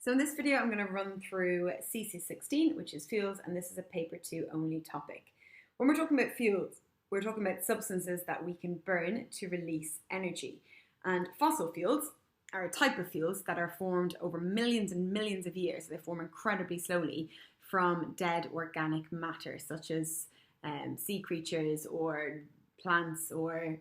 So in this video, I'm going to run through CC16, which is fuels, and this is a paper 2 only topic. When we're talking about fuels, we're talking about substances that we can burn to release energy. And fossil fuels are a type of fuels that are formed over millions and millions of years. They form incredibly slowly from dead organic matter, such as sea creatures or plants or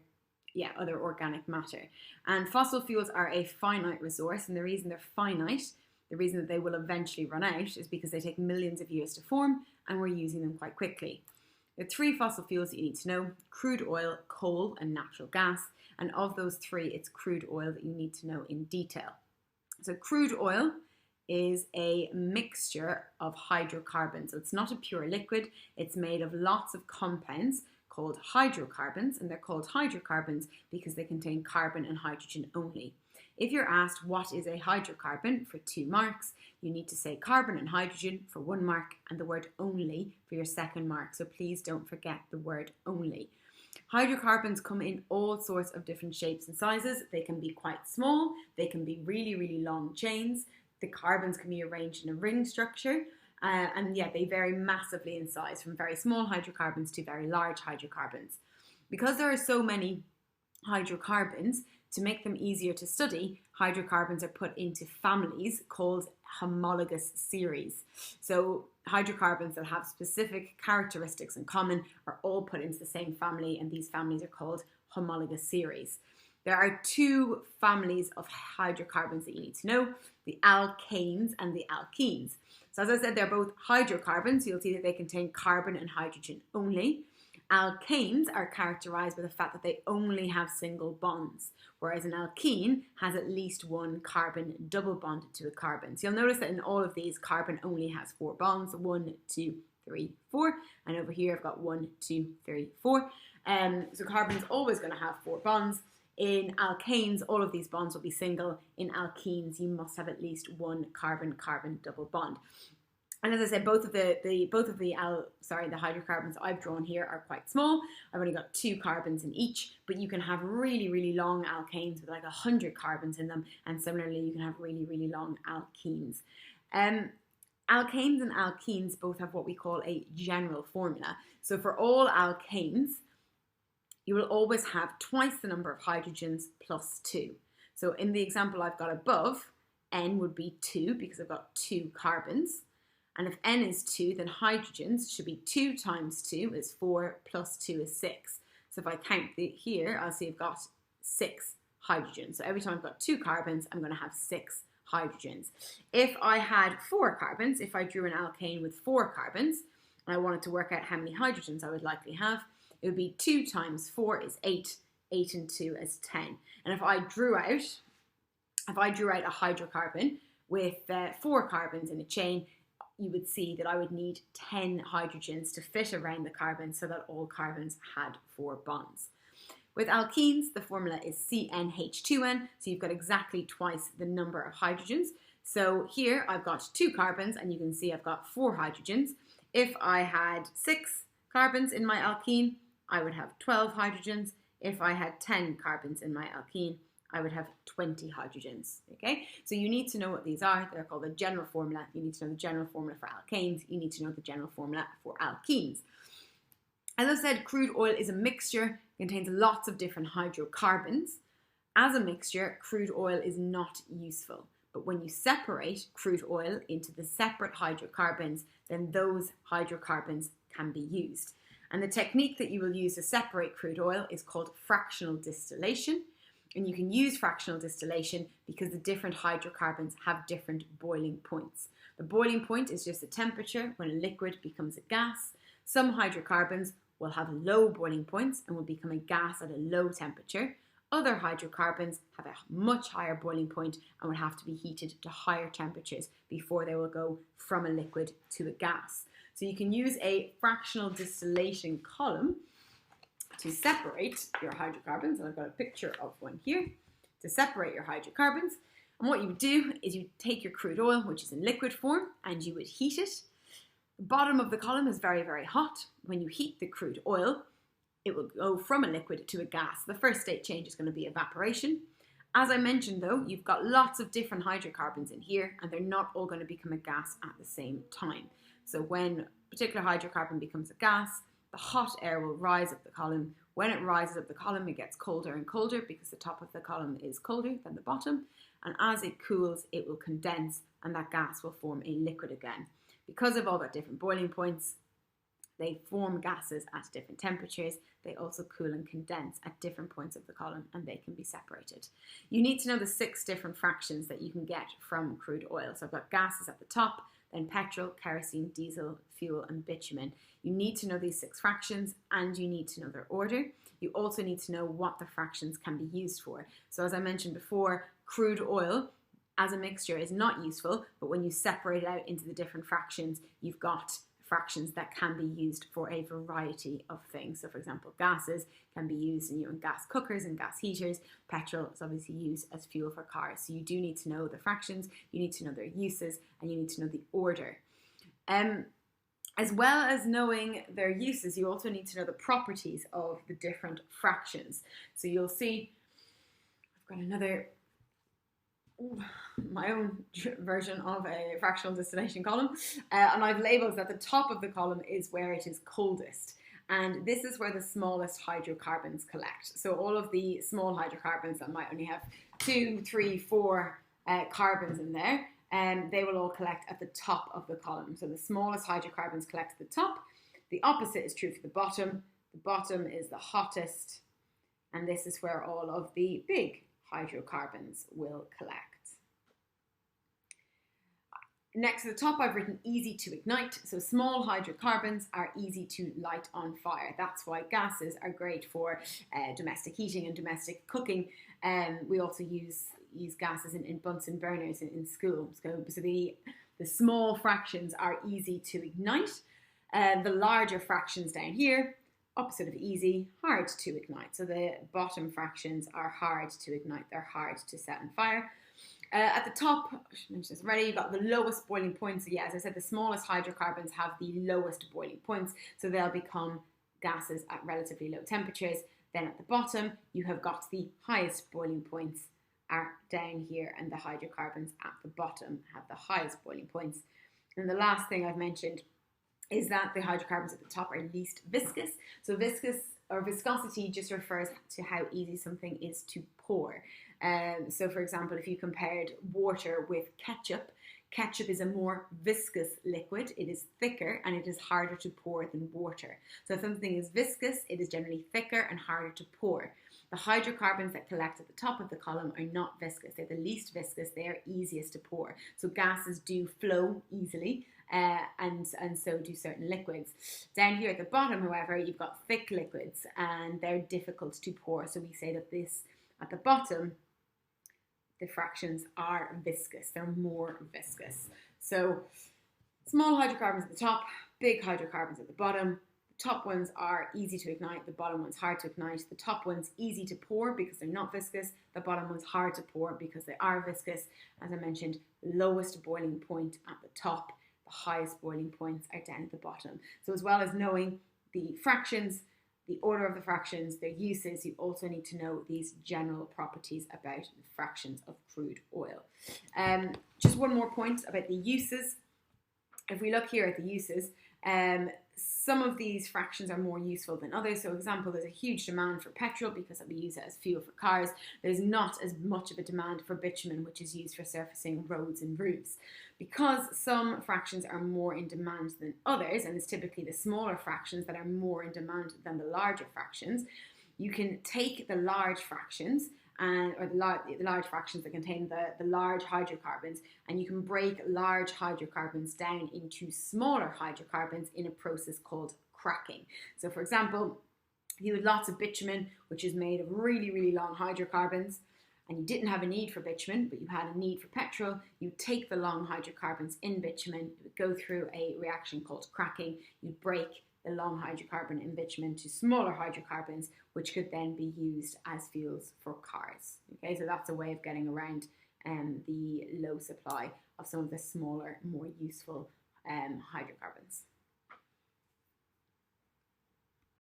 other organic matter. And fossil fuels are a finite resource, and the reason they're finite, the reason that they will eventually run out, is because they take millions of years to form and we're using them quite quickly. There are 3 fossil fuels that you need to know: crude oil, coal, and natural gas. And of those 3, it's crude oil that you need to know in detail. So crude oil is a mixture of hydrocarbons. So it's not a pure liquid. It's made of lots of compounds called hydrocarbons, and they're called hydrocarbons because they contain carbon and hydrogen only. If you're asked what is a hydrocarbon for 2 marks, you need to say carbon and hydrogen for 1 mark and the word only for your 2nd mark. So please don't forget the word only. Hydrocarbons come in all sorts of different shapes and sizes. They can be quite small. They can be really, really long chains. The carbons can be arranged in a ring structure. They vary massively in size, from very small hydrocarbons to very large hydrocarbons. Because there are so many hydrocarbons, to make them easier to study, hydrocarbons are put into families called homologous series. So hydrocarbons that have specific characteristics in common are all put into the same family, and these families are called homologous series. There are 2 families of hydrocarbons that you need to know: the alkanes and the alkenes. So as I said, they're both hydrocarbons. You'll see that they contain carbon and hydrogen only. Alkanes are characterized by the fact that they only have single bonds, whereas an alkene has at least 1 carbon double bond to a carbon. So you'll notice that in all of these, carbon only has 4 bonds: 1, 2, 3, 4. And over here, I've got 1, 2, 3, 4. So carbon is always going to have 4 bonds. In alkanes, all of these bonds will be single. In alkenes, you must have at least 1 carbon-carbon double bond. And as I said, both of the hydrocarbons I've drawn here are quite small. I've only got 2 carbons in each, but you can have really, really long alkanes with like 100 carbons in them, and similarly, you can have really, really long alkenes. Alkanes and alkenes both have what we call a general formula. So for all alkanes, you will always have twice the number of hydrogens plus 2. So in the example I've got above, N would be 2 because I've got 2 carbons. And if N is 2, then hydrogens should be 2 times 2 is 4 plus 2 is 6. So if I count here, I'll see I've got 6 hydrogens. So every time I've got 2 carbons, I'm going to have 6 hydrogens. If I had 4 carbons, if I drew an alkane with 4 carbons, and I wanted to work out how many hydrogens I would likely have, it would be 2 times 4 is 8, 8 and 2 is 10. And if I drew out a hydrocarbon with 4 carbons in a chain, you would see that I would need 10 hydrogens to fit around the carbon so that all carbons had 4 bonds. With alkenes, the formula is CnH2n, so you've got exactly twice the number of hydrogens. So here I've got 2 carbons, and you can see I've got 4 hydrogens. If I had 6 carbons in my alkene, I would have 12 hydrogens. If I had 10 carbons in my alkene, I would have 20 hydrogens, okay? So you need to know what these are. They're called the general formula. You need to know the general formula for alkanes. You need to know the general formula for alkenes. As I said, crude oil is a mixture, contains lots of different hydrocarbons. As a mixture, crude oil is not useful. But when you separate crude oil into the separate hydrocarbons, then those hydrocarbons can be used. And the technique that you will use to separate crude oil is called fractional distillation. And you can use fractional distillation because the different hydrocarbons have different boiling points. The boiling point is just the temperature when a liquid becomes a gas. Some hydrocarbons will have low boiling points and will become a gas at a low temperature. Other hydrocarbons have a much higher boiling point and would have to be heated to higher temperatures before they will go from a liquid to a gas. So you can use a fractional distillation column to separate your hydrocarbons, and I've got a picture of one here, to separate your hydrocarbons. And what you would do is you take your crude oil, which is in liquid form, and you would heat it. The bottom of the column is very, very hot. When you heat the crude oil, it will go from a liquid to a gas. The first state change is going to be evaporation. As I mentioned though, you've got lots of different hydrocarbons in here, and they're not all going to become a gas at the same time. So when a particular hydrocarbon becomes a gas, the hot air will rise up the column. When it rises up the column, it gets colder and colder because the top of the column is colder than the bottom. And as it cools, it will condense, and that gas will form a liquid again. Because of all that different boiling points, they form gases at different temperatures. They also cool and condense at different points of the column, and they can be separated. You need to know the 6 different fractions that you can get from crude oil. So I've got gases at the top, then petrol, kerosene, diesel, fuel, and bitumen. You need to know these 6 fractions, and you need to know their order. You also need to know what the fractions can be used for. So as I mentioned before, crude oil as a mixture is not useful, but when you separate it out into the different fractions, you've got fractions that can be used for a variety of things. So for example, gases can be used in gas cookers and gas heaters. Petrol is obviously used as fuel for cars. So you do need to know the fractions, you need to know their uses, and you need to know the order. As well as knowing their uses, you also need to know the properties of the different fractions. So you'll see, I've got my own version of a fractional distillation column, and I've labelled that the top of the column is where it is coldest, and this is where the smallest hydrocarbons collect. So all of the small hydrocarbons that might only have 2, 3, 4 carbons in there, they will all collect at the top of the column. So the smallest hydrocarbons collect at the top. The opposite is true for the bottom. The bottom is the hottest, and this is where all of the big hydrocarbons will collect. Next to the top, I've written easy to ignite. So small hydrocarbons are easy to light on fire. That's why gases are great for domestic heating and domestic cooking. We also use gases in Bunsen burners in school. So the small fractions are easy to ignite. The larger fractions down here, opposite of easy, hard to ignite. So the bottom fractions are hard to ignite. They're hard to set on fire. At the top, I should mention this already, you've got the lowest boiling points. So yeah, as I said, the smallest hydrocarbons have the lowest boiling points. So they'll become gases at relatively low temperatures. Then at the bottom, you have got the highest boiling points are down here, and the hydrocarbons at the bottom have the highest boiling points. And the last thing I've mentioned is that the hydrocarbons at the top are least viscous. So viscosity just refers to how easy something is to pour. So for example, if you compared water with ketchup, ketchup is a more viscous liquid. It is thicker and it is harder to pour than water. So if something is viscous, it is generally thicker and harder to pour. The hydrocarbons that collect at the top of the column are not viscous. They're the least viscous. They are easiest to pour. So gases do flow easily, and so do certain liquids. Down here at the bottom, however, you've got thick liquids and they're difficult to pour. So we say that this at the bottom, the fractions are viscous. They're more viscous. So small hydrocarbons at the top, big hydrocarbons at the bottom. The top ones are easy to ignite. The bottom ones hard to ignite. The top ones easy to pour because they're not viscous. The bottom ones hard to pour because they are viscous. As I mentioned, lowest boiling point at the top. The highest boiling points are down at the bottom. So as well as knowing the fractions, the order of the fractions, their uses, you also need to know these general properties about the fractions of crude oil. Just one more point about the uses. If we look here at the uses, some of these fractions are more useful than others. So, for example, there's a huge demand for petrol because we use it as fuel for cars. There's not as much of a demand for bitumen, which is used for surfacing roads and roofs. Because some fractions are more in demand than others, and it's typically the smaller fractions that are more in demand than the larger fractions, you can take the large fractions or the large fractions that contain the large hydrocarbons, and you can break large hydrocarbons down into smaller hydrocarbons in a process called cracking. So for example, if you had lots of bitumen, which is made of really, really long hydrocarbons, and you didn't have a need for bitumen, but you had a need for petrol, you take the long hydrocarbons in bitumen, you would go through a reaction called cracking, you'd break the long hydrocarbon in bitumen to smaller hydrocarbons, which could then be used as fuels for cars. Okay, so that's a way of getting around the low supply of some of the smaller, more useful hydrocarbons.